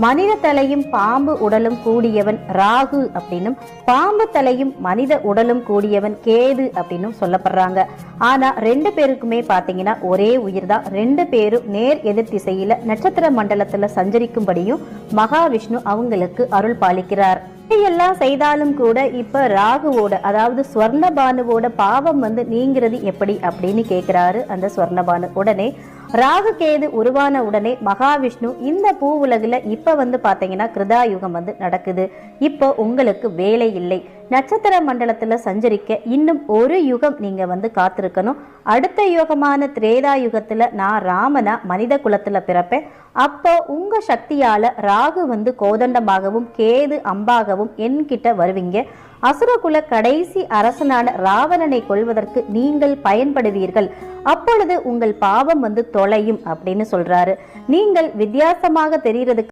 மனித தலையும் பாம்பு உடலும் கூடியவன் ராகு அப்படின்னும், பாம்பு தலையும் மனித உடலும் கூடியவன் கேது அப்படின்னும் சொல்லப்படுறாங்க. ஆனா 2 பேருக்குமே பாத்தீங்கன்னா ஒரே உயிர் தான். 2 பேரும் நேர் எதிர் திசையில நட்சத்திர மண்டலத்துல சஞ்சரிக்கும்படியும் மகாவிஷ்ணு அவங்களுக்கு அருள் பாலிக்கிறார். எல்லாம் செய்தாலும் கூட இப்ப ராகுவோட, அதாவது ஸ்வர்ணபானுவோட பாவம் நீங்கிறது எப்படி அப்படின்னு கேட்கிறாரு அந்த ஸ்வர்ணபானு. உடனே ராகு கேது உருவான உடனே மகாவிஷ்ணு, இந்த பூ உலகில இப்ப பாத்தீங்கன்னா கிருதாயுகம் நடக்குது. இப்போ உங்களுக்கு வேலை இல்லை. நட்சத்திர மண்டலத்துல சஞ்சரிக்க இன்னும் ஒரு யுகம் நீங்க காத்திருக்கணும். அடுத்த யுகமான திரேதா யுகத்துல நான் ராமனா மனித குலத்துல பிறப்பேன். அப்போ உங்க சக்தியால ராகு கோதண்டமாகவும் கேது அம்பாகவும் என்கிட்ட வருவீங்க. அசுரகுல கடைசி அரசனான ராவணனை கொல்வதற்கு நீங்கள் பயன்படுவீர்கள். அப்பொழுது உங்கள் பாவம் தொலையும் அப்படின்னு சொல்றாரு. நீங்கள் வித்தியாசமாக தெரியறதுக்கு